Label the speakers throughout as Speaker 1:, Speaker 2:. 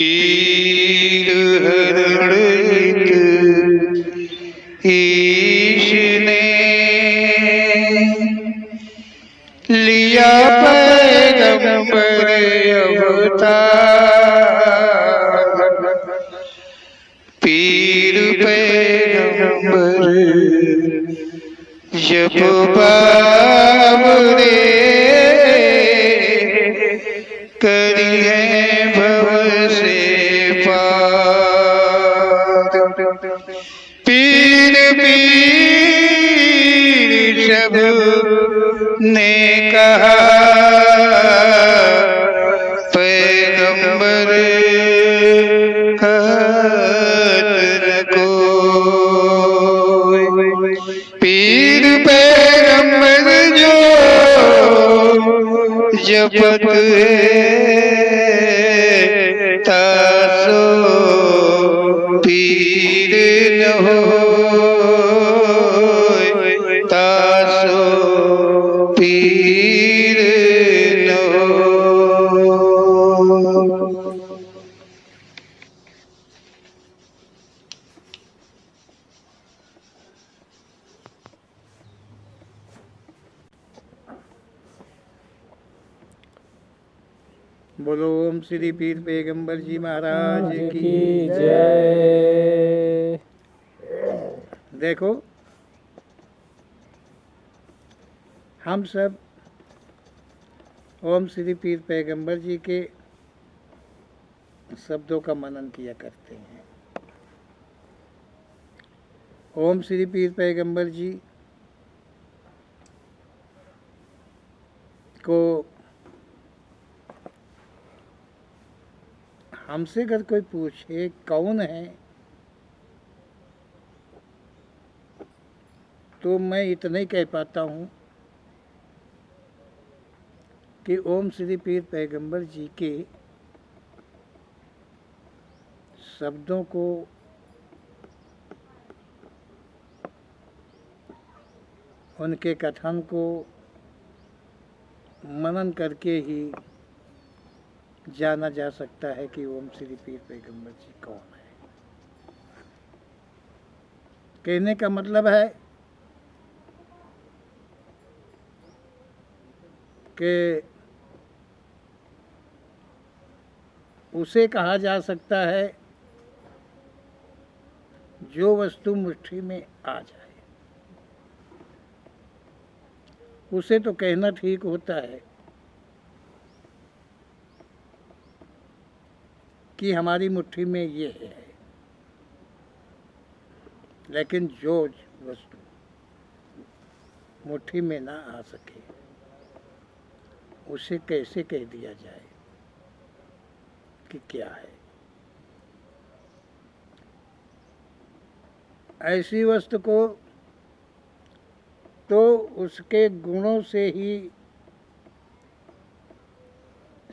Speaker 1: पीर हरणित ईश ने लिया पैगंबर अवतार। पीर पैगंबर जब बाबरे करी है भव से पार। पीर पीर सब ने कहा पैगंबर कहत न कोई। पीर पैगंबर जो जपत है तासो पीर न होय, तासो पीर न होय। बोलो ओम श्री पीर पैगंबर जी महाराज की
Speaker 2: जय।
Speaker 1: देखो, हम सब ओम श्री पीर पैगंबर जी के शब्दों का मनन किया करते हैं। ओम श्री पीर पैगंबर जी को हमसे अगर कोई पूछे कौन है, तो मैं इतना ही कह पाता हूँ कि ओम श्री पीर पैगंबर जी के शब्दों को उनके कथन को मनन करके ही जाना जा सकता है कि ओम श्री पीर पैगंबर जी कौन है। कहने का मतलब है कि उसे कहा जा सकता है जो वस्तु मुट्ठी में आ जाए। उसे तो कहना ठीक होता है कि हमारी मुट्ठी में ये है, लेकिन जो वस्तु मुट्ठी में ना आ सके उसे कैसे कह दिया जाए कि क्या है। ऐसी वस्तु को तो उसके गुणों से ही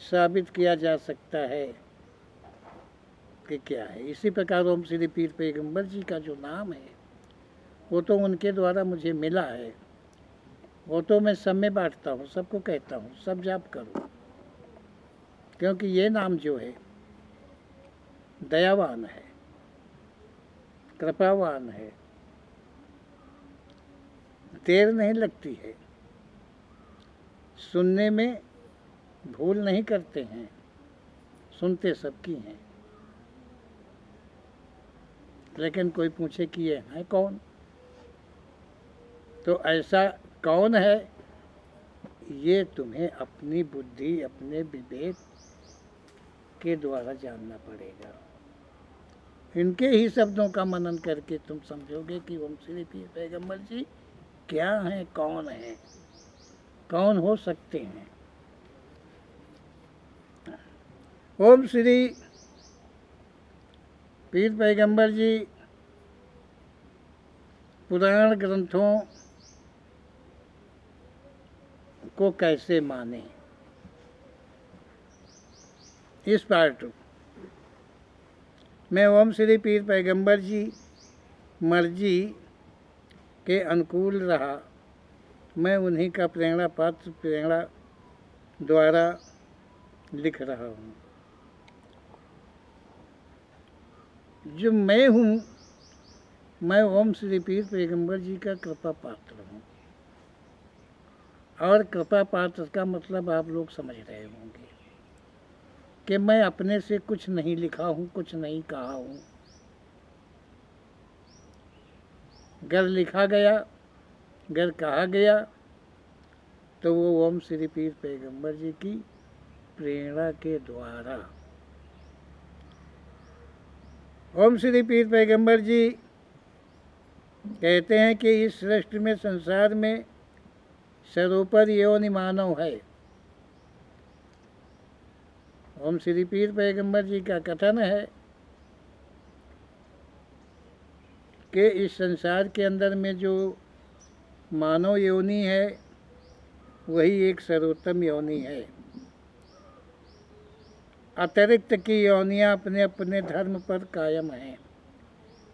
Speaker 1: साबित किया जा सकता है कि क्या है। इसी प्रकार ओम श्री पीर पैगंबर जी का जो नाम है वो तो उनके द्वारा मुझे मिला है। वो तो मैं सब में बांटता हूँ, सबको कहता हूँ सब जाप करो, क्योंकि ये नाम जो है दयावान है, कृपावान है, देर नहीं लगती है, सुनने में भूल नहीं करते हैं, सुनते सबकी हैं। लेकिन कोई पूछे कि ये है कौन, तो ऐसा कौन है ये तुम्हें अपनी बुद्धि अपने विवेक के द्वारा जानना पड़ेगा। इनके ही शब्दों का मनन करके तुम समझोगे कि ओम श्री पीर पैगंबर जी क्या हैं, कौन हैं, कौन हो सकते हैं। ओम श्री पीर पैगंबर जी पुराण ग्रंथों को कैसे माने, इस पार्ट में ओम श्री पीर पैगंबर जी मर्जी के अनुकूल रहा। मैं उन्हीं का प्रेरणा पात्र प्रेरणा द्वारा लिख रहा हूँ। जो मैं हूँ, मैं ओम श्री पीर पैगंबर जी का कृपा पात्र हूँ। और कृपा पात्र का मतलब आप लोग समझ रहे होंगे कि मैं अपने से कुछ नहीं लिखा हूँ, कुछ नहीं कहा हूँ। अगर लिखा गया, अगर कहा गया, तो वो ओम श्री पीर पैगंबर जी की प्रेरणा के द्वारा। ओम श्री पीर पैगंबर जी कहते हैं कि इस सृष्टि में, संसार में सर्वोपरि योनि मानव है। ओम श्री पीर पैगंबर जी का कथन है कि इस संसार के अंदर में जो मानव योनि है वही एक सर्वोत्तम योनि है। अतिरिक्त की योनियां अपने अपने धर्म पर कायम हैं।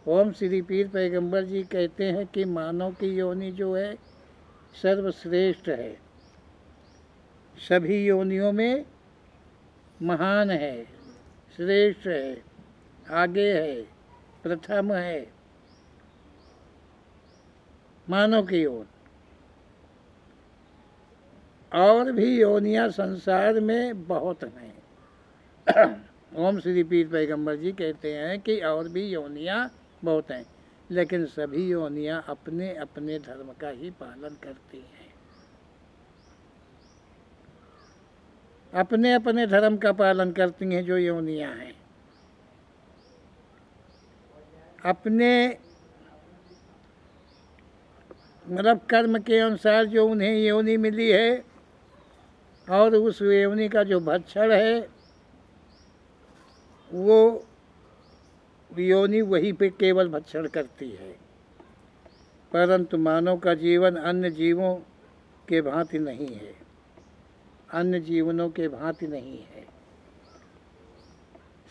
Speaker 1: ओम श्री पीर पैगंबर जी कहते हैं कि मानव की योनि जो है सर्वश्रेष्ठ है, सभी योनियों में महान है, श्रेष्ठ है, आगे है, प्रथम है मानव की योनि। और भी योनियां संसार में बहुत हैं। ओम श्री पीर पैगंबर जी कहते हैं कि और भी योनियां बहुत हैं, लेकिन सभी योनियां अपने अपने धर्म का ही पालन करती हैं। अपने अपने धर्म का पालन करती हैं जो योनियां हैं। अपने मतलब कर्म के अनुसार जो उन्हें योनि मिली है, और उस योनि का जो भक्षण है वो योनि वही पे केवल भक्षण करती है। परंतु मानव का जीवन अन्य जीवों के भांति नहीं है, अन्य जीवनों के भांति नहीं है।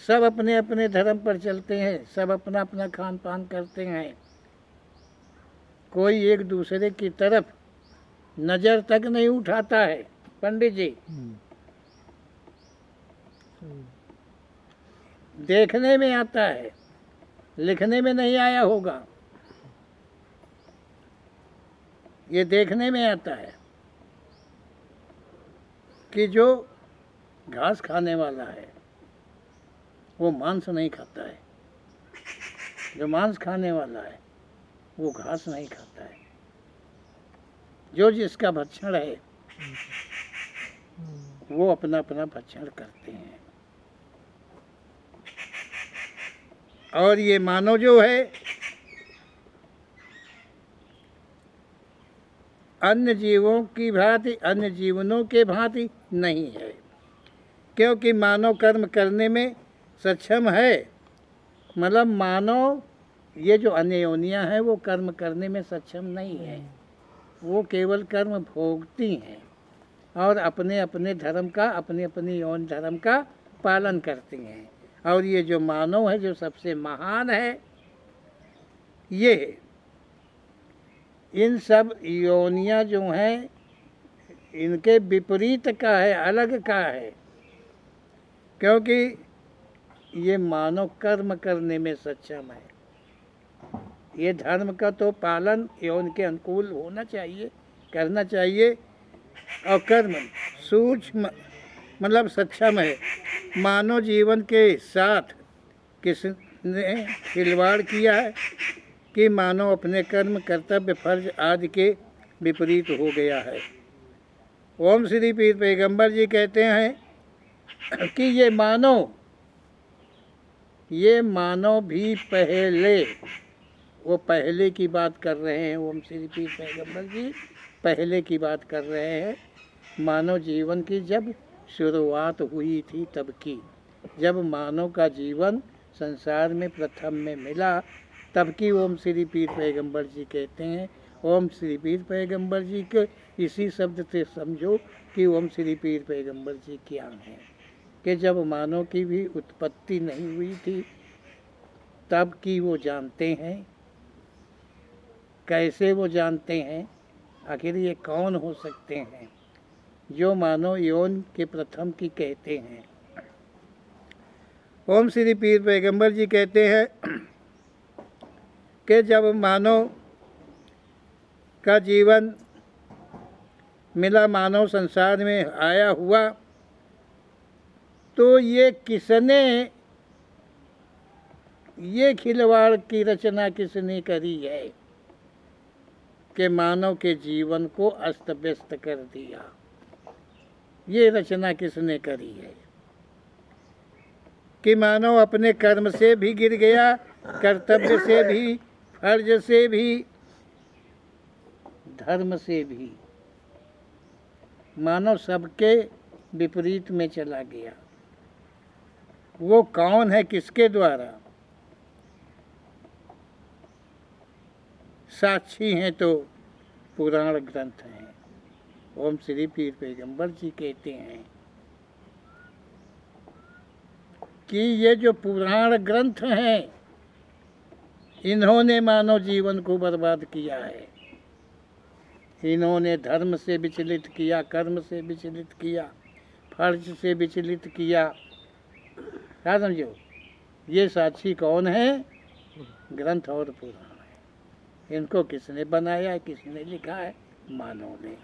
Speaker 1: सब अपने अपने धर्म पर चलते हैं, सब अपना अपना खान पान करते हैं। कोई एक दूसरे की तरफ नज़र तक नहीं उठाता है। पंडित जी, देखने में आता है, लिखने में नहीं आया होगा। ये देखने में आता है कि जो घास खाने वाला है वो मांस नहीं खाता है, जो मांस खाने वाला है वो घास नहीं खाता है। जो जिसका भक्षण है वो अपना अपना भक्षण करते हैं। और ये मानव जो है अन्य जीवों की भांति, अन्य जीवनों के भांति नहीं है, क्योंकि मानव कर्म करने में सक्षम है। मतलब मानव, ये जो अन्य योनियां हैं वो कर्म करने में सक्षम नहीं है, वो केवल कर्म भोगती हैं और अपने अपने धर्म का, अपने अपने यौन धर्म का पालन करती हैं। और ये जो मानव है जो सबसे महान है, ये इन सब योनियां जो हैं इनके विपरीत का है, अलग का है, क्योंकि ये मानव कर्म करने में सक्षम है। ये धर्म का तो पालन यौन के अनुकूल होना चाहिए, करना चाहिए, और कर्म सूक्ष्म मतलब सक्षम है। मानव जीवन के साथ किसने खिलवाड़ किया है कि मानव अपने कर्म, कर्तव्य, फर्ज आदि के विपरीत हो गया है। ओम श्री पीर पैगंबर जी कहते हैं कि ये मानव भी पहले, वो पहले की बात कर रहे हैं। ओम श्री पीर पैगंबर जी पहले की बात कर रहे हैं, मानव जीवन की जब शुरुआत हुई थी तब की, जब मानव का जीवन संसार में प्रथम में मिला तब की ओम श्री पीर पैगंबर जी कहते हैं। ओम श्री पीर पैगंबर जी के इसी शब्द से समझो कि ओम श्री पीर पैगंबर जी क्या हैं, कि जब मानव की भी उत्पत्ति नहीं हुई थी तब की वो जानते हैं। कैसे वो जानते हैं? आखिर ये कौन हो सकते हैं जो मानव यौन के प्रथम की कहते हैं? ओम श्री पीर पैगंबर जी कहते हैं कि जब मानव का जीवन मिला, मानव संसार में आया हुआ, तो ये किसने, ये खिलवाड़ की रचना किसने करी है कि मानव के जीवन को अस्त व्यस्त कर दिया। ये रचना किसने करी है कि मानव अपने कर्म से भी गिर गया, कर्तव्य से भी, फर्ज से भी, धर्म से भी। मानव सबके विपरीत में चला गया। वो कौन है, किसके द्वारा? साक्षी हैं तो पुराण ग्रंथ हैं। ओम श्री पीर पैगंबर जी कहते हैं कि ये जो पुराण ग्रंथ हैं, इन्होंने मानव जीवन को बर्बाद किया है। इन्होंने धर्म से विचलित किया, कर्म से विचलित किया, फर्ज से विचलित किया। क्या समझो? ये साक्षी कौन है? ग्रंथ और पुराण है। इनको किसने बनाया, किसने लिखा है? मानव ने।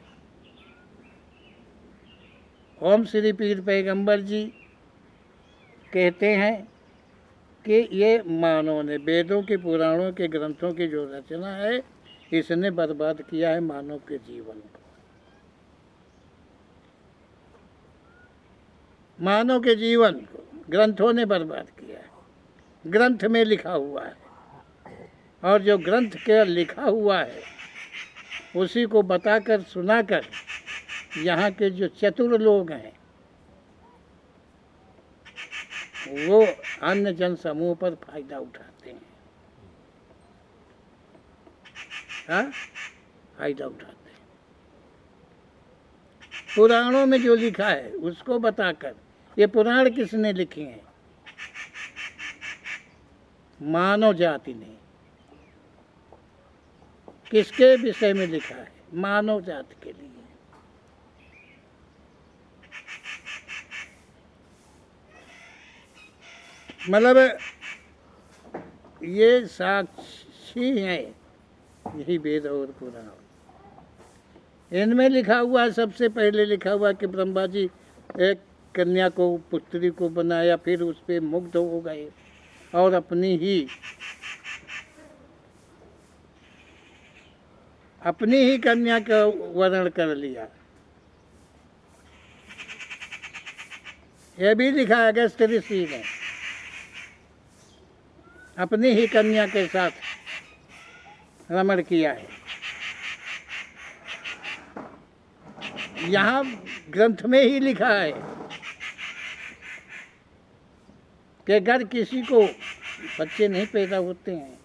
Speaker 1: ओम श्री पीर पैगंबर जी कहते हैं कि ये मानव ने, वेदों के, पुराणों के, ग्रंथों की जो रचना है, इसने बर्बाद किया है मानव के जीवन को। मानव के जीवन को ग्रंथों ने बर्बाद किया है। ग्रंथ में लिखा हुआ है, और जो ग्रंथ के लिखा हुआ है उसी को बताकर, सुनाकर यहाँ के जो चतुर लोग हैं वो अन्य जन समूह पर फायदा उठाते हैं। हाँ, फायदा उठाते हैं। पुराणों में जो लिखा है उसको बताकर, ये पुराण किसने लिखे हैं? मानव जाति ने। किसके विषय में लिखा है? मानव जाति के लिए। मतलब ये साक्षी हैं, यही वेद और पुराण। इनमें लिखा हुआ है, सबसे पहले लिखा हुआ कि ब्रह्मा जी एक कन्या को, पुत्री को बनाया, फिर उस पर मुग्ध हो गए और अपनी ही कन्या का वर्ण कर लिया। यह भी लिखा है अगस्त्य ऋषि ने, अपनी ही कन्या के साथ रमण किया है। यहाँ ग्रंथ में ही लिखा है कि अगर किसी को बच्चे नहीं पैदा होते हैं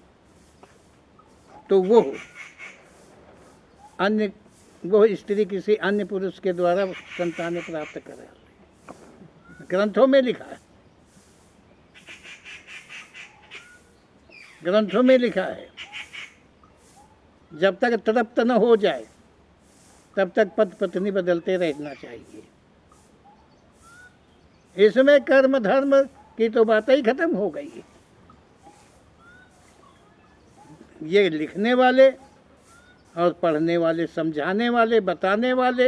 Speaker 1: तो वो स्त्री किसी अन्य पुरुष के द्वारा संतान प्राप्त करे। ग्रंथों में लिखा है, ग्रंथों में लिखा है। जब तक तृप्त न हो जाए तब तक पति पत्नी बदलते रहना चाहिए। इसमें कर्म धर्म की तो बात ही खत्म हो गई। ये लिखने वाले और पढ़ने वाले, समझाने वाले, बताने वाले,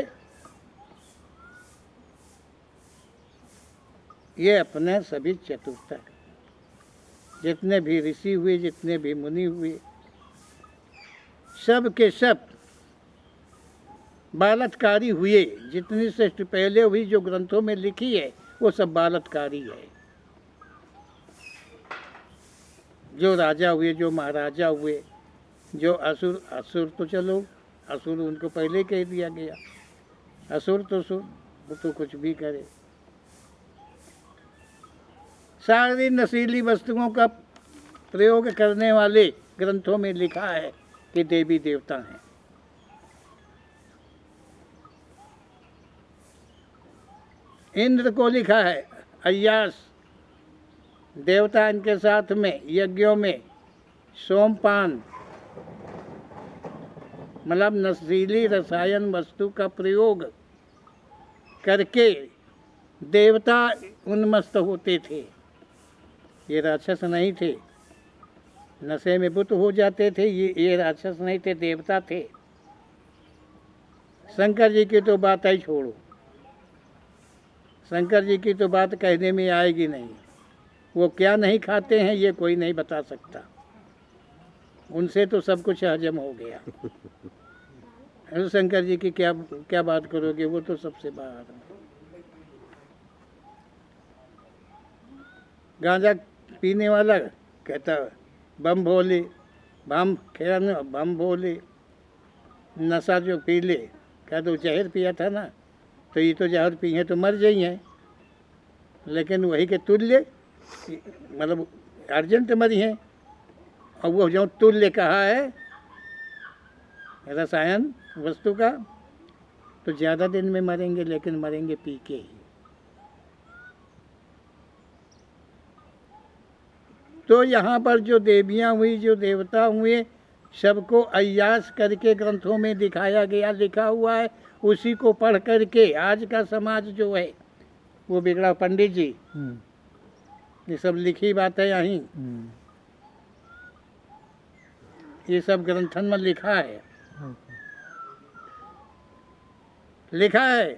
Speaker 1: ये अपने सभी चतुर्थ, जितने भी ऋषि हुए, जितने भी मुनि हुए, सब के सब बालत्कारी हुए। जितनी सृष्टि पहले हुई जो ग्रंथों में लिखी है वो सब बालत्कारी है। जो राजा हुए, जो महाराजा हुए, जो असुर तो चलो, असुर उनको पहले कह दिया गया। असुर तो सुर, वो तो कुछ भी करे। सारी नशीली वस्तुओं का प्रयोग करने वाले ग्रंथों में लिखा है कि देवी देवता हैं। इंद्र को लिखा है अय्यास, देवता इनके साथ में यज्ञों में सोमपान, मतलब नशीली रसायन वस्तु का प्रयोग करके देवता उन्मस्त होते थे। ये राक्षस नहीं थे, नशे में बुत हो जाते थे, ये राक्षस नहीं थे, देवता थे। शंकर जी की तो बात ही छोड़ो, शंकर जी की तो बात कहने में आएगी नहीं। वो क्या नहीं खाते हैं ये कोई नहीं बता सकता, उनसे तो सब कुछ हजम हो गया। शंकर जी की क्या क्या बात करोगे, वो तो सबसे बाहर है। गांजा पीने वाला कहता बम भोले, बम खेल बम भोले, नशा जो पी ले क्या तो जहर पिया था ना, तो ये तो जहर पी है तो मर जाई हैं, लेकिन वही के तुल्य मतलब अर्जेंट मरी हैं। और वो जो तुल्य कहा है रसायन वस्तु का, तो ज़्यादा दिन में मरेंगे, लेकिन मरेंगे पी के ही। तो यहाँ पर जो देवियाँ हुई, जो देवता हुए, सबको अय्यास करके ग्रंथों में दिखाया गया, लिखा हुआ है। उसी को पढ़ करके आज का समाज जो है वो बिगड़ा। पंडित जी ये सब लिखी बात है यहीं, ये सब ग्रंथन में लिखा है। लिखा है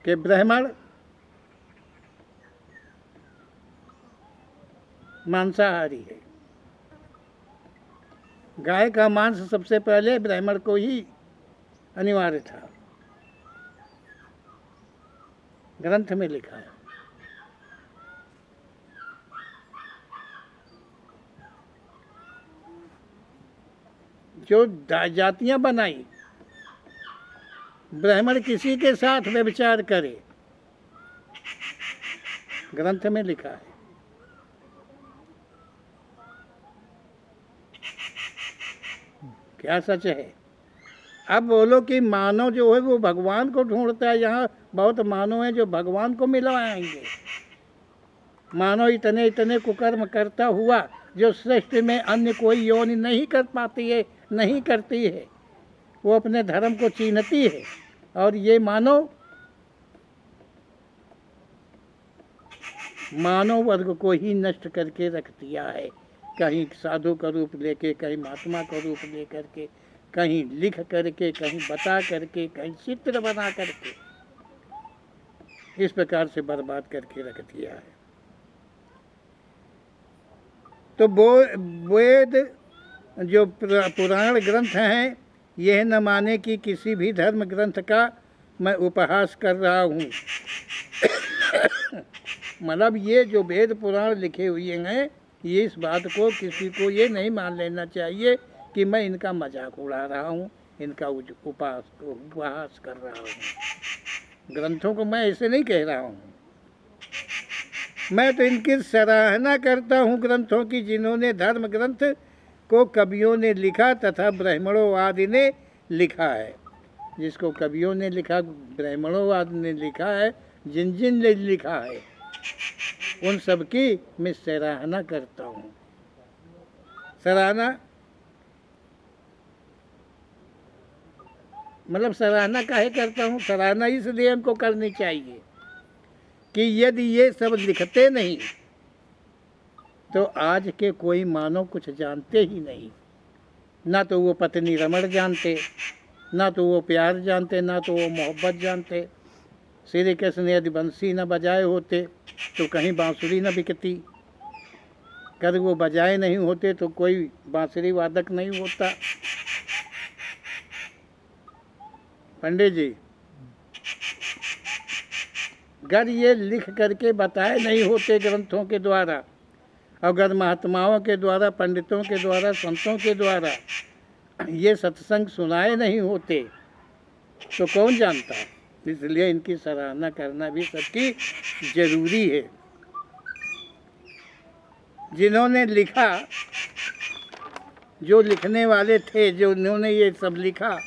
Speaker 1: कि ब्राह्मण मांसाहारी है। गाय का मांस सबसे पहले ब्राह्मण को ही अनिवार्य था, ग्रंथ में लिखा है। जो जातियां बनाई, ब्राह्मण किसी के साथ व्यभिचार करे, ग्रंथ में लिखा है। क्या सच है? अब बोलो कि मानव जो है वो भगवान को ढूंढता है। यहाँ बहुत मानव है जो भगवान को मिलवाएंगे। मानव इतने इतने कुकर्म करता हुआ जो सृष्टि में अन्य कोई योनि नहीं कर पाती है, नहीं करती है, वो अपने धर्म को चीन्हती है। और ये मानव वर्ग को ही नष्ट करके रख दिया है। कहीं साधु का रूप लेके, कहीं महात्मा का रूप लेकर के, कहीं लिख करके, कहीं बता करके, कहीं चित्र बना करके, इस प्रकार से बर्बाद करके रख दिया है। तो वेद जो पुराण ग्रंथ हैं, यह न माने कि किसी भी धर्म ग्रंथ का मैं उपहास कर रहा हूँ। मतलब ये जो वेद पुराण लिखे हुए हैं, ये इस बात को किसी को ये नहीं मान लेना चाहिए कि मैं इनका मजाक उड़ा रहा हूँ, इनका उपहास कर रहा हूँ। ग्रंथों को मैं ऐसे नहीं कह रहा हूँ, मैं तो इनकी सराहना करता हूँ ग्रंथों की, जिन्होंने धर्म ग्रंथ को कवियों ने लिखा तथा ब्राह्मणों आदि ने लिखा है। जिसको कवियों ने लिखा, ब्राह्मणों आदि ने लिखा है, जिन जिन ने लिखा है, उन सब की मैं सराहना करता हूँ। सराहना मतलब सराहना काहे करता हूँ? सराहना इसलिए हमको करनी चाहिए कि यदि ये सब लिखते नहीं तो आज के कोई मानव कुछ जानते ही नहीं। ना तो वो पत्नी रमण जानते, ना तो वो प्यार जानते, ना तो वो मोहब्बत जानते। श्री कृष्ण यदि बंसी न बजाए होते तो कहीं बांसुरी न बिकती। अगर वो बजाए नहीं होते तो कोई बांसुरी वादक नहीं होता। पंडित जी, अगर ये लिख करके बताए नहीं होते ग्रंथों के द्वारा, अगर महात्माओं के द्वारा, पंडितों के द्वारा, संतों के द्वारा ये सत्संग सुनाए नहीं होते तो कौन जानता। इसलिए इनकी सराहना करना भी सबकी जरूरी है। जिन्होंने लिखा, जो लिखने वाले थे, जो उन्होंने ये सब लिखा,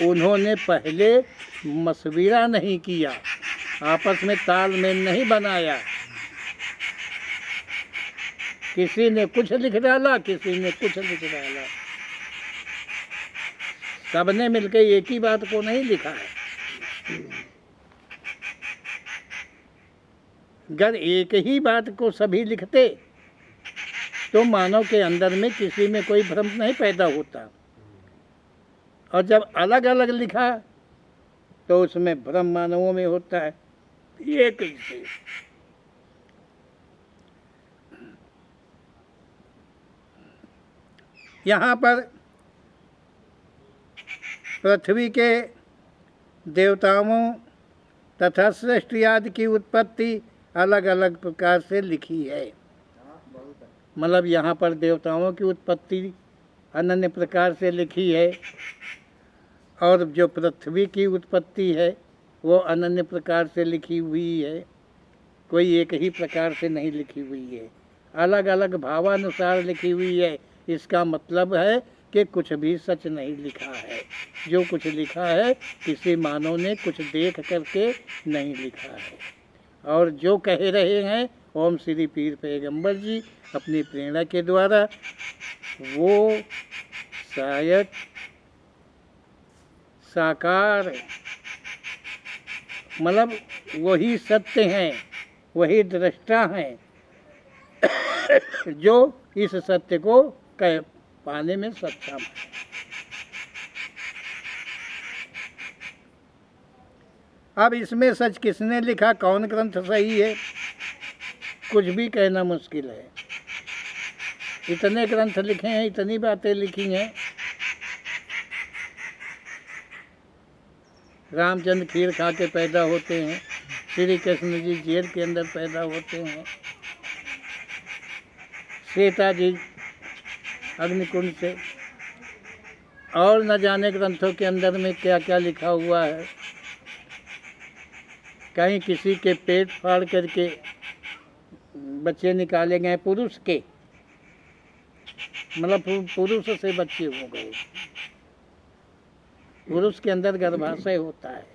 Speaker 1: उन्होंने पहले मशविरा नहीं किया, आपस में तालमेल नहीं बनाया। किसी ने कुछ लिख डाला, किसी ने कुछ लिख डाला, सबने मिलकर एक ही बात को नहीं लिखा है। अगर एक ही बात को सभी लिखते तो मानव के अंदर में किसी में कोई भ्रम नहीं पैदा होता, और जब अलग अलग लिखा तो उसमें भ्रम मानवों में होता है। ये कैसे? यहाँ पर पृथ्वी के देवताओं तथा सृष्टि आदि की उत्पत्ति अलग अलग प्रकार से लिखी है। मतलब यहाँ पर देवताओं की उत्पत्ति अनन्य प्रकार से लिखी है, और जो पृथ्वी की उत्पत्ति है वो अनन्य प्रकार से लिखी हुई है। कोई एक ही प्रकार से नहीं लिखी हुई है, अलग अलग भावानुसार लिखी हुई है। इसका मतलब है कि कुछ भी सच नहीं लिखा है। जो कुछ लिखा है किसी मानव ने कुछ देख करके नहीं लिखा है। और जो कह रहे हैं ओम श्री पीर पैगंबर जी अपनी प्रेरणा के द्वारा, वो शायद साकार, मतलब वही सत्य हैं, वही दृष्टा हैं जो इस सत्य को कह पाने में सक्षम है। अब इसमें सच किसने लिखा, कौन ग्रंथ सही है, कुछ भी कहना मुश्किल है। इतने ग्रंथ लिखे हैं, इतनी बातें लिखी हैं। रामचंद्र खीर खा के पैदा होते हैं, श्री कृष्ण जी जेल के अंदर पैदा होते हैं, सीता जी अग्निकुंड से, और न जाने ग्रंथों के अंदर में क्या क्या लिखा हुआ है। कहीं किसी के पेट फाड़ करके बच्चे निकाले गए पुरुष के, मतलब पुरुष से बच्चे हो गए। पुरुष के अंदर गर्भाशय होता है,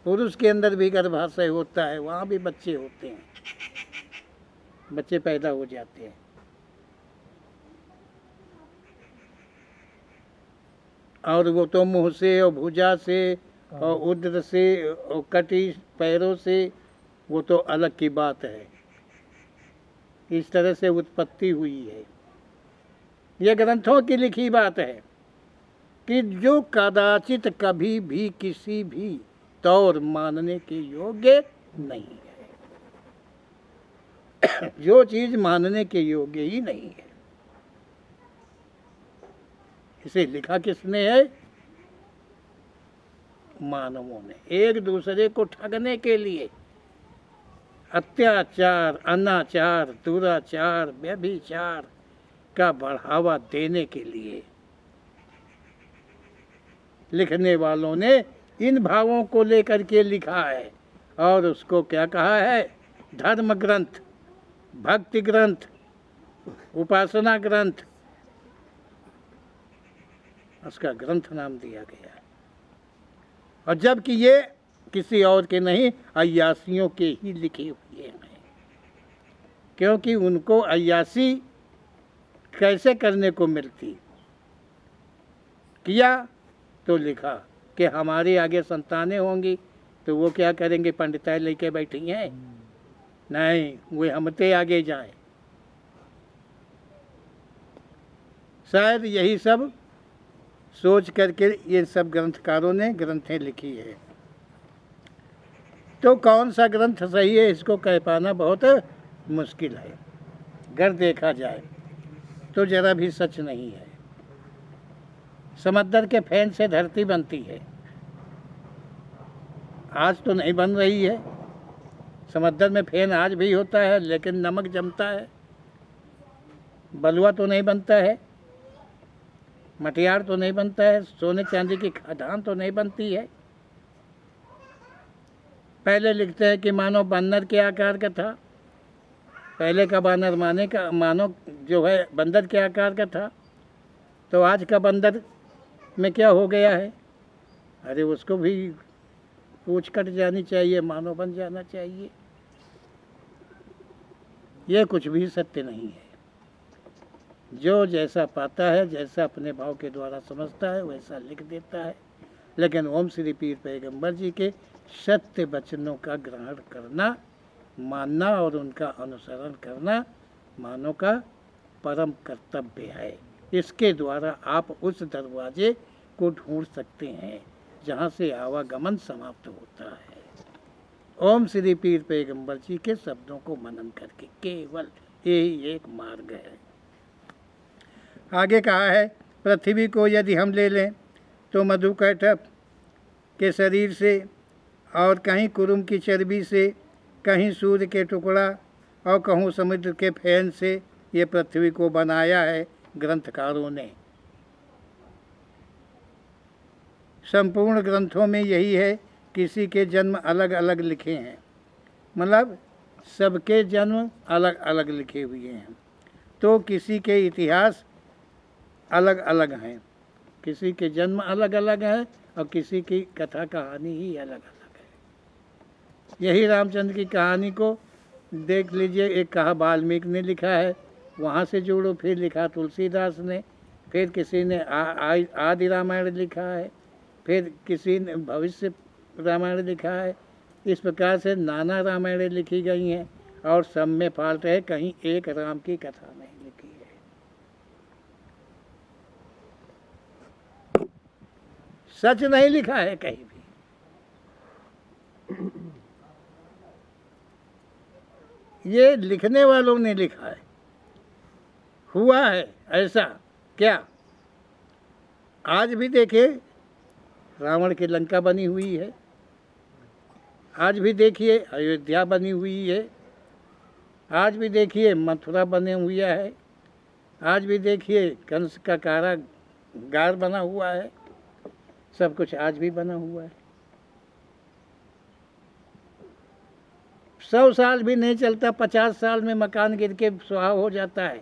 Speaker 1: पुरुष के अंदर भी गर्भाशय होता है, वहाँ भी बच्चे होते हैं, बच्चे पैदा हो जाते हैं। और वो तो मुंह से और भुजा से और उदर से और कटी पैरों से, वो तो अलग की बात है। इस तरह से उत्पत्ति हुई है। ये ग्रंथों की लिखी बात है कि जो कदाचित कभी भी किसी भी तौर मानने के योग्य नहीं है। जो चीज मानने के योग्य ही नहीं है, इसे लिखा किसने है? मानवों ने, एक दूसरे को ठगने के लिए, अत्याचार, अनाचार, दुराचार, व्यभिचार का बढ़ावा देने के लिए लिखने वालों ने इन भावों को लेकर के लिखा है। और उसको क्या कहा है? धर्म ग्रंथ, भक्ति ग्रंथ, उपासना ग्रंथ, उसका ग्रंथ नाम दिया गया है। और जबकि ये किसी और के नहीं, अय्यासियों के ही लिखे हुए हैं। क्योंकि उनको अय्यासी कैसे करने को मिलती, किया तो लिखा कि हमारे आगे संतानें होंगी तो वो क्या करेंगे? पंडिताई लेके बैठी हैं? नहीं, वे हमते आगे जाएं। शायद यही सब सोच करके ये सब ग्रंथकारों ने ग्रंथें लिखी है। तो कौन सा ग्रंथ सही है इसको कह पाना बहुत मुश्किल है। अगर देखा जाए तो जरा भी सच नहीं है। समंदर के फेन से धरती बनती है, आज तो नहीं बन रही है। समंदर में फेन आज भी होता है, लेकिन नमक जमता है। बलुआ तो नहीं बनता है, मटियार तो नहीं बनता है, सोने चांदी की खदान तो नहीं बनती है। पहले लिखते हैं कि मानव बंदर के आकार का था। पहले का बानर मानव जो है बंदर के आकार का था, तो आज का बंदर में क्या हो गया है? अरे उसको भी पूछ कट जानी चाहिए, मानव बन जाना चाहिए। ये कुछ भी सत्य नहीं है। जो जैसा पाता है, जैसा अपने भाव के द्वारा समझता है, वैसा लिख देता है। लेकिन ओम श्री पीर पैगंबर जी के सत्य वचनों का ग्रहण करना मानना और उनका अनुसरण करना मानव का परम कर्तव्य है। इसके द्वारा आप उस दरवाजे को ढूंढ सकते हैं जहाँ से आवागमन समाप्त होता है। ओम श्री पीर पैगंबर जी के शब्दों को मनन करके केवल यही एक मार्ग है। आगे कहा है, पृथ्वी को यदि हम ले लें तो मधुकैटभ के शरीर से और कहीं कुरुम की चर्बी से, कहीं सूर्य के टुकड़ा और कहूँ समुद्र के फैन से ये पृथ्वी को बनाया है ग्रंथकारों ने। संपूर्ण ग्रंथों में यही है, किसी के जन्म अलग अलग लिखे हैं, मतलब सबके जन्म अलग अलग लिखे हुए हैं। तो किसी के इतिहास अलग अलग हैं, किसी के जन्म अलग अलग है और किसी की कथा कहानी ही अलग अलग है। यही रामचंद्र की कहानी को देख लीजिए, एक कहा वाल्मीकि ने लिखा है, वहाँ से जोड़ो, फिर लिखा तुलसीदास ने, फिर किसी ने आदि रामायण लिखा है, फिर किसी ने भविष्य रामायण लिखा है। इस प्रकार से नाना रामायण लिखी गई हैं और सब में फॉल्ट है, कहीं एक राम की कथा नहीं लिखी है। सच नहीं लिखा है कहीं भी। ये लिखने वालों ने लिखा है, हुआ है ऐसा क्या? आज भी देखिए रावण की लंका बनी हुई है, आज भी देखिए अयोध्या बनी हुई है, आज भी देखिए मथुरा बने हुआ है, आज भी देखिए कंस का कारागार बना हुआ है, सब कुछ आज भी बना हुआ है। 100 साल भी नहीं चलता, 50 साल में मकान गिर के सुहा हो जाता है,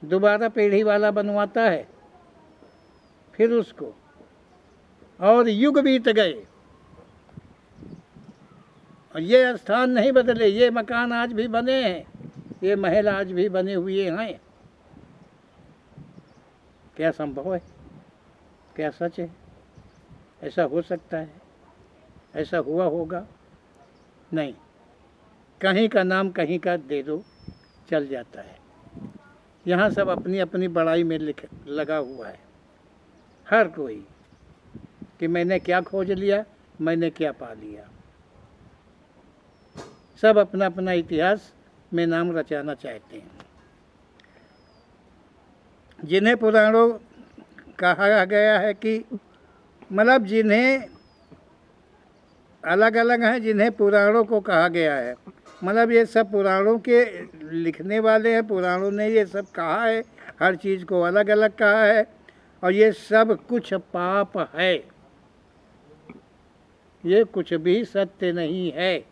Speaker 1: दोबारा पीढ़ी वाला बनवाता है फिर उसको, और युग बीत गए और ये स्थान नहीं बदले, ये मकान आज भी बने हैं, ये महल आज भी बने हुए हैं। क्या संभव है? क्या सच है? ऐसा हो सकता है? ऐसा हुआ होगा? नहीं। कहीं का नाम कहीं का दे दो, चल जाता है। यहाँ सब अपनी अपनी बड़ाई में लगा हुआ है हर कोई, कि मैंने क्या खोज लिया, मैंने क्या पा लिया। सब अपना अपना इतिहास में नाम रचाना चाहते हैं। जिन्हें पुराणों कहा गया है कि मतलब जिन्हें अलग अलग हैं, जिन्हें पुराणों को कहा गया है, मतलब ये सब पुराणों के लिखने वाले हैं, पुराणों ने ये सब कहा है, हर चीज़ को अलग अलग कहा है और ये सब कुछ पाप है, ये कुछ भी सत्य नहीं है।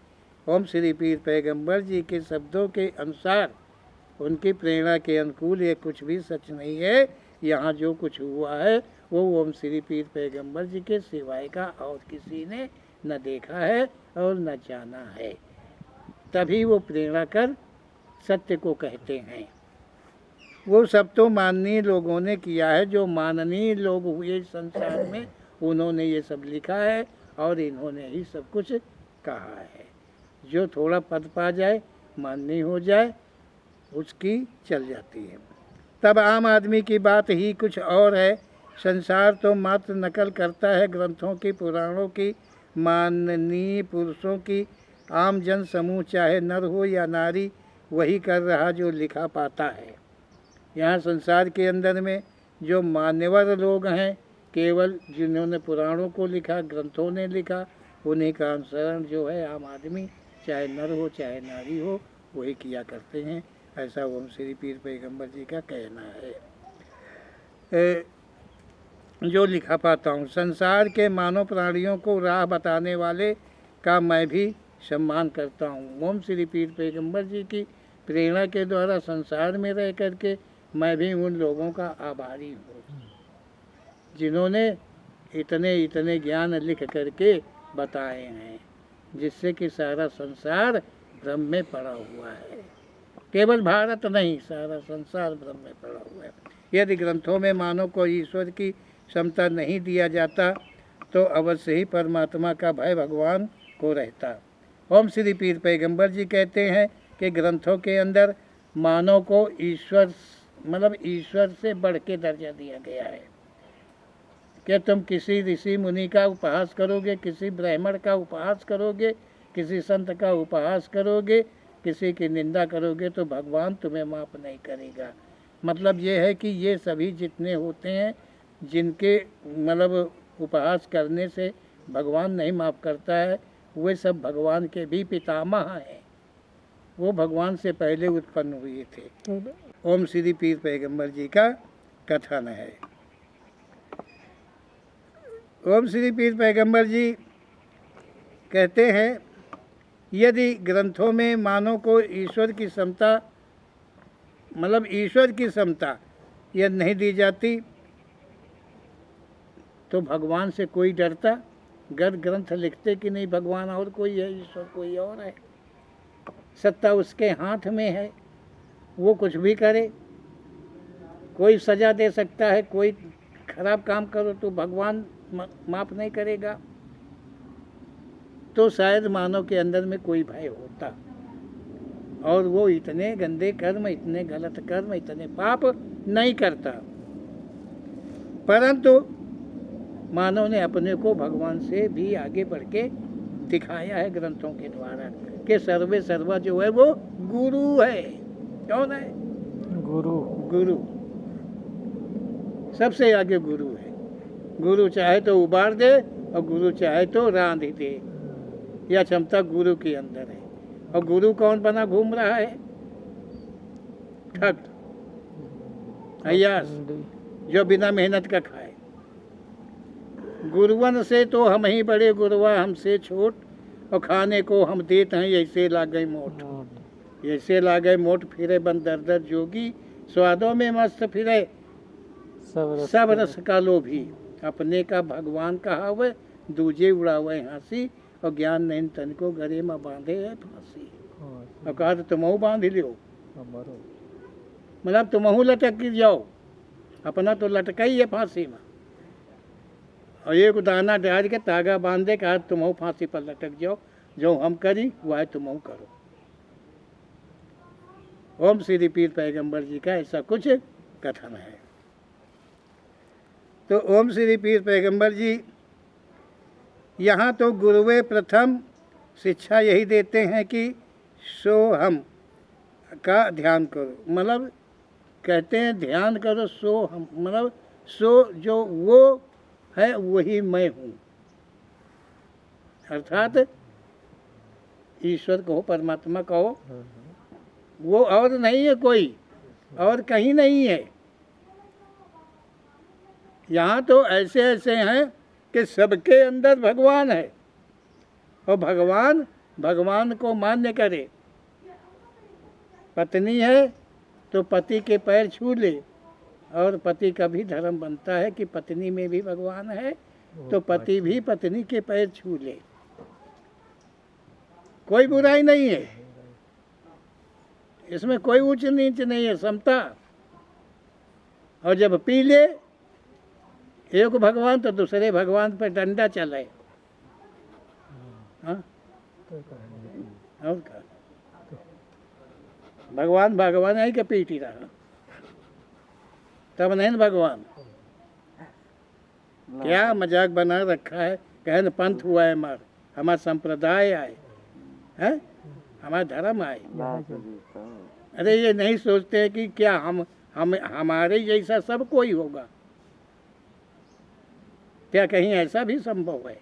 Speaker 1: ओम श्री पीर पैगंबर जी के शब्दों के अनुसार, उनकी प्रेरणा के अनुकूल ये कुछ भी सच नहीं है। यहाँ जो कुछ हुआ है वो ओम श्री पीर पैगंबर जी के सिवाय का और किसी ने न देखा है और न जाना है, तभी वो प्रेरणा कर सत्य को कहते हैं। वो सब तो माननीय लोगों ने किया है, जो माननीय लोग हुए संसार में, उन्होंने ये सब लिखा है और इन्होंने ही सब कुछ कहा है। जो थोड़ा पद पा जाए, माननीय हो जाए, उसकी चल जाती है। तब आम आदमी की बात ही कुछ और है। संसार तो मात्र नकल करता है ग्रंथों की, पुराणों की, माननीय पुरुषों की। आम जन समूह चाहे नर हो या नारी, वही कर रहा जो लिखा पाता है। यहाँ संसार के अंदर में जो मान्यवर लोग हैं, केवल जिन्होंने पुराणों को लिखा, ग्रंथों ने लिखा, उन्हीं का अनुसरण जो है आम आदमी, चाहे नर हो चाहे नारी हो, वही किया करते हैं। ऐसा ओम श्री पीर पैगंबर जी का कहना है। जो लिखा पाता हूँ, संसार के मानव प्राणियों को राह बताने वाले का मैं भी सम्मान करता हूँ। ओम श्री पीर पैगंबर जी की प्रेरणा के द्वारा संसार में रह करके मैं भी उन लोगों का आभारी हूँ, जिन्होंने इतने इतने ज्ञान लिख करके बताए हैं, जिससे कि सारा संसार भ्रम में पड़ा हुआ है। केवल भारत नहीं, सारा संसार भ्रम में पड़ा हुआ है। यदि ग्रंथों में मानव को ईश्वर की क्षमता नहीं दिया जाता तो अवश्य ही परमात्मा का भय भगवान को रहता। ओम श्री पीर पैगंबर जी कहते हैं कि ग्रंथों के अंदर मानव को ईश्वर मतलब ईश्वर से बढ़ के दर्जा दिया गया है कि तुम किसी ऋषि मुनि का उपहास करोगे, किसी ब्राह्मण का उपहास करोगे, किसी संत का उपहास करोगे, किसी की निंदा करोगे तो भगवान तुम्हें माफ़ नहीं करेगा। मतलब ये है कि ये सभी जितने होते हैं जिनके मतलब उपहास करने से भगवान नहीं माफ़ करता है, वे सब भगवान के भी पितामह हैं, वो भगवान से पहले उत्पन्न हुए थे। ओम श्री पीर पैगंबर जी का कथन है। ओम श्री पीर पैगंबर जी कहते हैं, यदि ग्रंथों में मानव को ईश्वर की समता मतलब ईश्वर की समता यदि नहीं दी जाती तो भगवान से कोई डरता? ग्रंथ लिखते कि नहीं भगवान और कोई है, ईश्वर कोई और है, सत्ता उसके हाथ में है, वो कुछ भी करे, कोई सजा दे सकता है, कोई खराब काम करो तो भगवान माफ़ नहीं करेगा, तो शायद मानव के अंदर में कोई भय होता और वो इतने गंदे कर्म, इतने गलत कर्म, इतने पाप नहीं करता। परंतु मानव ने अपने को भगवान से भी आगे बढ़ के दिखाया है ग्रंथों के द्वारा कि सर्वे सर्वा जो है वो गुरु है। कौन है?
Speaker 2: गुरु।
Speaker 1: गुरु सबसे आगे गुरु है। गुरु चाहे तो उबार दे और गुरु चाहे तो रांध दे, यह क्षमता गुरु के अंदर है। और गुरु कौन बना घूम रहा है? ठग, अय्यास, जो बिना मेहनत का खाए। गुरुवन से तो हम ही बड़े, गुरुआ हमसे छोट, और खाने को हम देते हैं ऐसे ला गए मोट। ऐसे ला गए मोट, फिरे बन दर दर जोगी, स्वादों में मस्त फिरे सब रस का लोभी। अपने का भगवान कहावे, दूजे उड़ावे हंसी, और ज्ञान नहीं तन को गरे में बांधे है फांसी। और कहा तो तुमहू बांध लियो, मतलब तुमहू लटक जाओ, अपना तो लटका ही है फांसी में। और एक दाना डाल के तागा बांध दे, कहा तुमहू फांसी पर लटक जाओ, जो हम करी वह तुमहू करो। ओम श्री पीर पैगंबर जी का ऐसा कुछ कथन है। तो ओम श्री पीर पैगंबर जी यहाँ तो गुरुवे प्रथम शिक्षा यही देते हैं कि सो हम का ध्यान करो, मतलब कहते हैं ध्यान करो सो हम, मतलब सो जो वो है वही मैं हूँ, अर्थात ईश्वर कहो, परमात्मा कहो, वो और नहीं है, कोई और कहीं नहीं है। यहाँ तो ऐसे ऐसे हैं कि सबके अंदर भगवान है, और भगवान को मान्य करे। पत्नी है तो पति के पैर छू ले, और पति का भी धर्म बनता है कि पत्नी में भी भगवान है तो पति भी पत्नी के पैर छू ले, कोई बुराई नहीं है इसमें, कोई ऊंच नीच नहीं है, समता। और जब पी ले एक भगवान तो दूसरे भगवान पर डंडा चले। हाँ? और क्या, भगवान है कि पीटी रहा, तब नहीं भगवान। क्या मजाक बना रखा है, कहन पंथ हुआ है मार, हमारा संप्रदाय आए है, हमारा धर्म आए। अरे ये नहीं सोचते कि क्या हम हमारे जैसा सब कोई होगा, क्या कहीं ऐसा भी संभव है?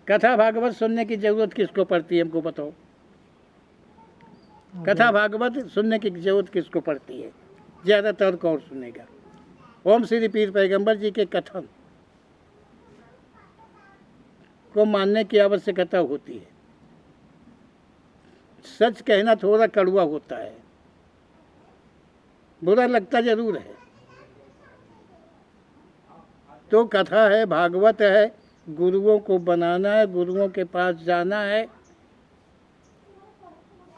Speaker 1: कथा भागवत सुनने की जरूरत किसको पड़ती है, हमको बताओ। कथा भागवत सुनने की जरूरत किसको पड़ती है? ज़्यादातर कौन सुनेगा? ओम श्री पीर पैगंबर जी के कथन को मानने की आवश्यकता होती है। सच कहना थोड़ा कड़वा होता है, बुरा लगता जरूर है। तो कथा है, भागवत है, गुरुओं को बनाना है, गुरुओं के पास जाना है,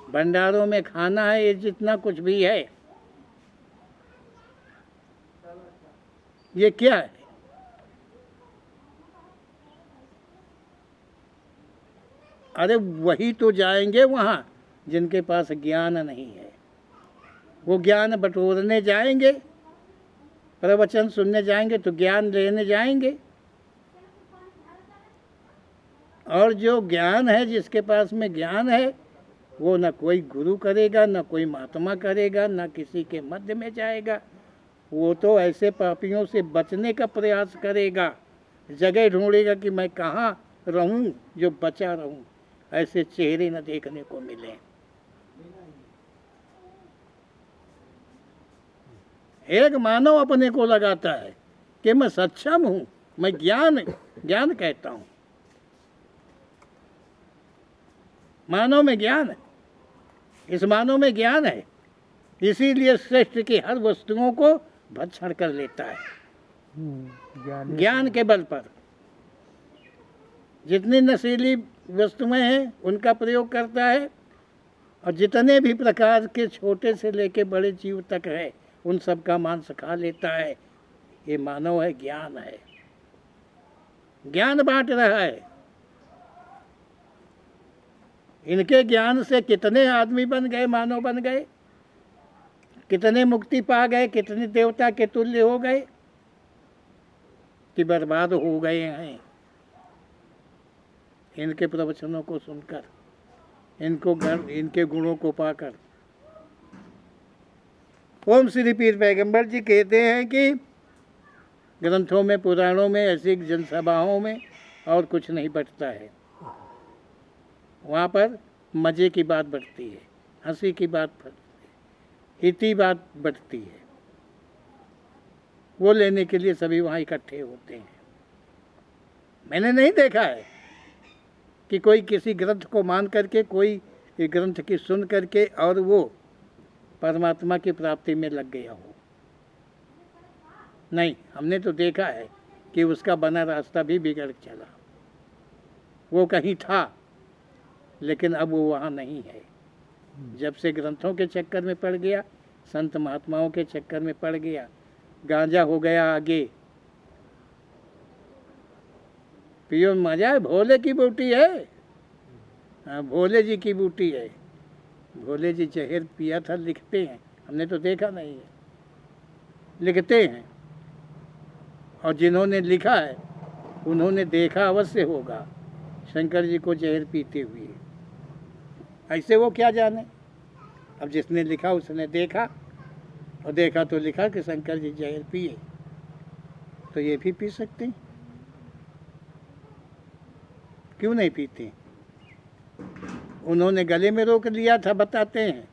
Speaker 1: भंडारों में खाना है, ये जितना कुछ भी है ये क्या है? अरे वही तो जाएंगे वहाँ जिनके पास ज्ञान नहीं है। वो ज्ञान बटोरने जाएंगे, प्रवचन सुनने जाएंगे तो ज्ञान लेने जाएंगे। और जो ज्ञान है, जिसके पास में ज्ञान है, वो न कोई गुरु करेगा, न कोई महात्मा करेगा, न किसी के मध्य में जाएगा। वो तो ऐसे पापियों से बचने का प्रयास करेगा, जगह ढूंढेगा कि मैं कहाँ रहूं जो बचा रहूं, ऐसे चेहरे न देखने को मिले। एक मानव अपने को लगाता है कि मैं सक्षम हूं, मैं ज्ञान कहता हूं। मानव में ज्ञान है, इस मानव में ज्ञान है, इसीलिए श्रेष्ठ की हर वस्तुओं को भक्षण कर लेता है ज्ञान के बल पर। जितनी नशीली वस्तुएं हैं उनका प्रयोग करता है, और जितने भी प्रकार के छोटे से लेके बड़े जीव तक है उन सब का मांस खा लेता है। ये मानव है, ज्ञान है, ज्ञान बांट रहा है। इनके ज्ञान से कितने आदमी बन गए, मानव बन गए, कितने मुक्ति पा गए, कितने देवता के तुल्य हो गए कि बर्बाद हो गए हैं इनके प्रवचनों को सुनकर, इनके गुणों को पाकर। ओम श्री पीर पैगंबर जी कहते हैं कि ग्रंथों में, पुराणों में, ऐसी जनसभाओं में और कुछ नहीं बटता है। वहाँ पर मज़े की बात बढ़ती है, हंसी की बात बढ़ती है, हिती बात बढ़ती है। वो लेने के लिए सभी वहाँ इकट्ठे होते हैं। मैंने नहीं देखा है कि कोई किसी ग्रंथ को मान करके, कोई ग्रंथ की सुन करके और वो परमात्मा की प्राप्ति में लग गया हो। नहीं, हमने तो देखा है कि उसका बना रास्ता भी बिगड़ चला। वो कहीं था लेकिन अब वो वहाँ नहीं है। जब से ग्रंथों के चक्कर में पड़ गया, संत महात्माओं के चक्कर में पड़ गया, गांजा हो गया आगे। पियो मजा है, भोले की बूटी है। हाँ, भोले जी की बूटी है। भोले जी जहर पिया था, लिखते हैं, हमने तो देखा नहीं है, लिखते हैं। और जिन्होंने लिखा है उन्होंने देखा अवश्य होगा शंकर जी को जहर पीते हुए। ऐसे वो क्या जाने। अब जिसने लिखा उसने देखा, और देखा तो लिखा कि शंकर जी जहर पिए, तो ये भी पी सकते हैं, क्यों नहीं पीते। उन्होंने गले में रोक लिया था, बताते हैं,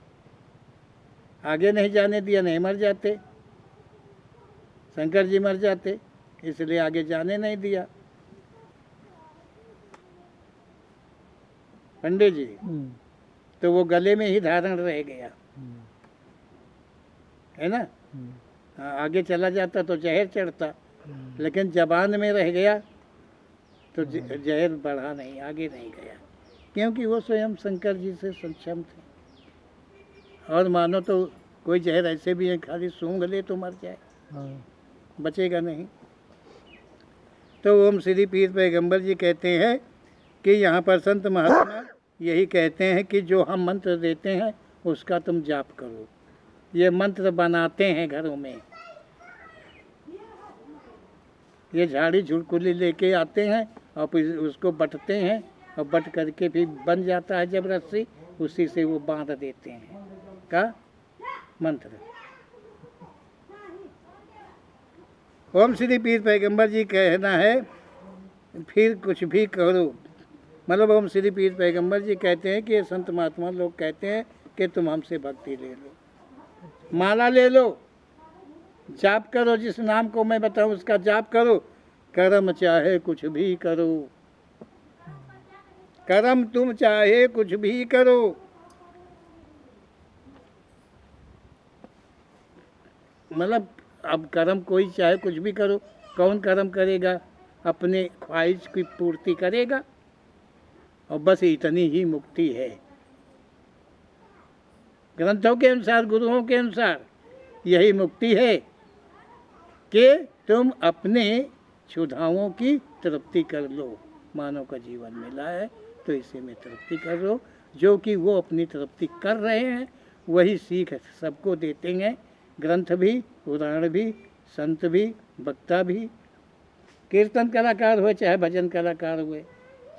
Speaker 1: आगे नहीं जाने दिया, नहीं मर जाते, शंकर जी मर जाते, इसलिए आगे जाने नहीं दिया पंडित जी। तो वो गले में ही धारण रह गया, है ना। आगे चला जाता तो जहर चढ़ता, लेकिन जबान में रह गया तो जहर बढ़ा नहीं, आगे नहीं गया, क्योंकि वो स्वयं शंकर जी से सक्षम थे। और मानो तो कोई जहर ऐसे भी है, खाली सूंघ ले तो मर जाए, बचेगा नहीं। तो ओम श्री पीर पैगंबर जी कहते हैं कि यहाँ पर संत महात्मा यही कहते हैं कि जो हम मंत्र देते हैं उसका तुम जाप करो। ये मंत्र बनाते हैं घरों में, ये झाड़ी झुड़कुली लेके आते हैं और फिर उसको बटते हैं, और बट करके फिर बन जाता है जब रस्सी, उसी से वो बांध देते हैं का मंत्र। ओम श्री पीर पैगंबर जी कहना है फिर कुछ भी करो, मतलब ओम श्री पीर पैगंबर जी कहते हैं कि संत महात्मा लोग कहते हैं कि तुम हमसे भक्ति ले लो, माला ले लो, जाप करो, जिस नाम को मैं बताऊं उसका जाप करो, कर्म चाहे कुछ भी करो, कर्म तुम चाहे कुछ भी करो। मतलब अब कर्म कोई चाहे कुछ भी करो, कौन कर्म करेगा, अपने ख्वाहिश की पूर्ति करेगा, और बस इतनी ही मुक्ति है। ग्रंथों के अनुसार, गुरुओं के अनुसार यही मुक्ति है कि तुम अपने क्षुधाओं की तृप्ति कर लो। मानव का जीवन मिला है, तो इसी में तृप्ति करो। जो कि वो अपनी तृप्ति कर रहे हैं वही सीख सबको देते हैं। ग्रंथ भी, पुराण भी, संत भी, वक्ता भी, कीर्तन कलाकार हुए चाहे भजन कलाकार हुए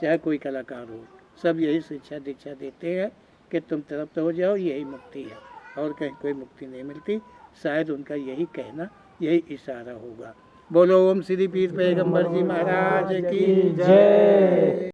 Speaker 1: चाहे कोई कलाकार हो, सब यही शिक्षा दीक्षा देते हैं कि तुम तृप्त हो जाओ, यही मुक्ति है और कहीं कोई मुक्ति नहीं मिलती। शायद उनका यही कहना, यही इशारा होगा। बोलो ओम श्री पीर पैगंबर जी महाराज की जय।